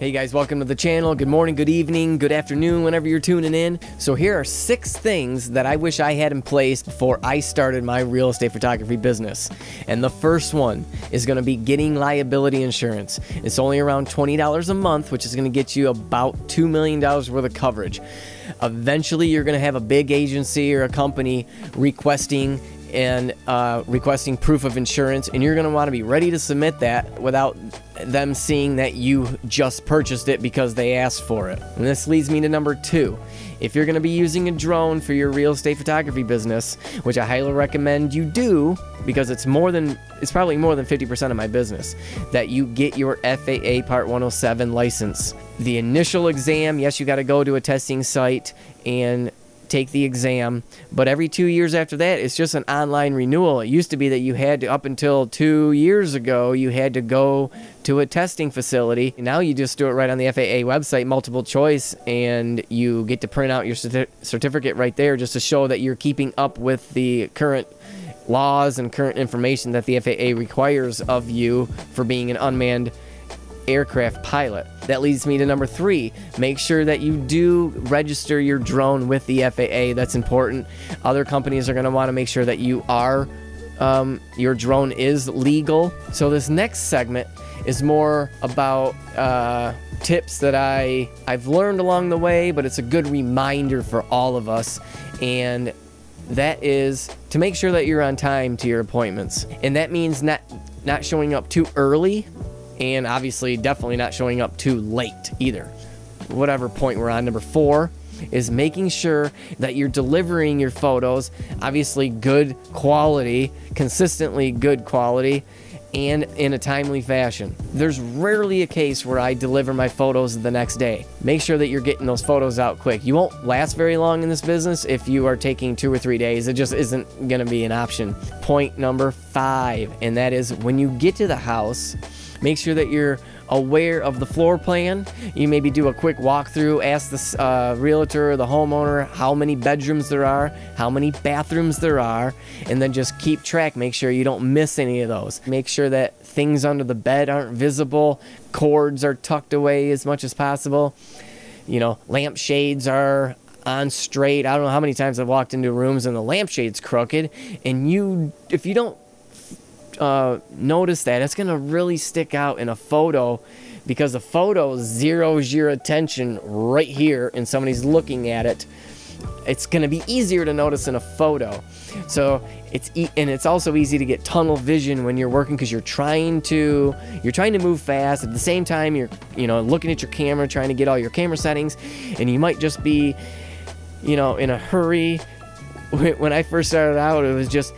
Hey guys, welcome to the channel. Good morning, good evening, good afternoon, whenever you're tuning in. So here are 6 things that I wish I had in place before I started my real estate photography business. And the first one is going to be getting liability insurance. It's only around $20 a month, which is going to get you about $2 million worth of coverage. Eventually, you're going to have a big agency or a company requesting proof of insurance, and you're going to want to be ready to submit that without them seeing that you just purchased it because they asked for it. And this leads me to number 2. If you're going to be using a drone for your real estate photography business, which I highly recommend you do because it's probably more than 50% of my business, that you get your FAA Part 107 license. The initial exam, yes, you got to go to a testing site and take the exam, but every 2 years after that, it's just an online renewal. It used to be that you had to, up until 2 years ago, you had to go to a testing facility. Now you just do it right on the FAA website, multiple choice, and you get to print out your certificate right there just to show that you're keeping up with the current laws and current information that the FAA requires of you for being an unmanned aircraft pilot. That leads me to number 3. Make sure that you do register your drone with the FAA. That's important. Other companies are going to want to make sure that you are your drone is legal. So this next segment is more about tips that I've learned along the way, but it's a good reminder for all of us, and that is to make sure that you're on time to your appointments. And that means not showing up too early, and obviously definitely not showing up too late either. Whatever point we're on. Number 4 is making sure that you're delivering your photos, obviously good quality, consistently good quality, and in a timely fashion. There's rarely a case where I deliver my photos the next day. Make sure that you're getting those photos out quick. You won't last very long in this business if you are taking 2 or 3 days. It just isn't going to be an option. Point number 5, and that is when you get to the house, make sure that you're aware of the floor plan. You maybe do a quick walkthrough, ask the realtor or the homeowner how many bedrooms there are, how many bathrooms there are, and then just keep track. Make sure you don't miss any of those. Make sure that things under the bed aren't visible, cords are tucked away as much as possible. You know, lampshades are on straight. I don't know how many times I've walked into rooms and the lampshade's crooked, and if you don't notice that, it's gonna really stick out in a photo, because the photo zeroes your attention right here and somebody's looking at it. It's gonna be easier to notice in a photo. So it's also easy to get tunnel vision when you're working, because you're trying to move fast at the same time you're looking at your camera, trying to get all your camera settings, and you might just be in a hurry. When I first started out, it was just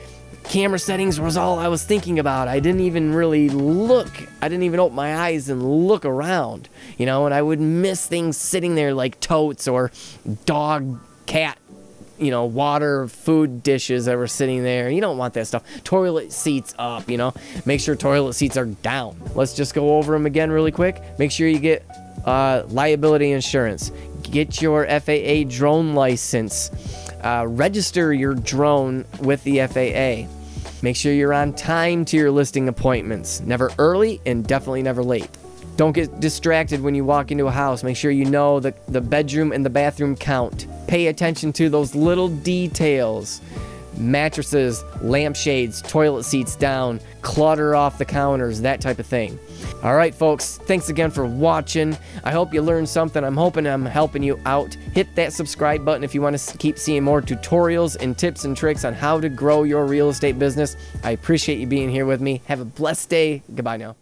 camera settings was all I was thinking about. I didn't even really look. I didn't even open my eyes and look around, and I would miss things sitting there like totes or dog, cat, water, food dishes that were sitting there. You don't want that stuff. Toilet seats up, make sure toilet seats are down. Let's just go over them again really quick. Make sure you get liability insurance. Get your FAA drone license. Register your drone with the FAA. Make sure you're on time to your listing appointments. Never early and definitely never late. Don't get distracted when you walk into a house. Make sure you know the bedroom and the bathroom count. Pay attention to those little details. Mattresses, lampshades, toilet seats down, clutter off the counters, that type of thing. All right, folks, thanks again for watching. I hope you learned something. I'm hoping I'm helping you out. Hit that subscribe button if you want to keep seeing more tutorials and tips and tricks on how to grow your real estate business. I appreciate you being here with me. Have a blessed day. Goodbye now.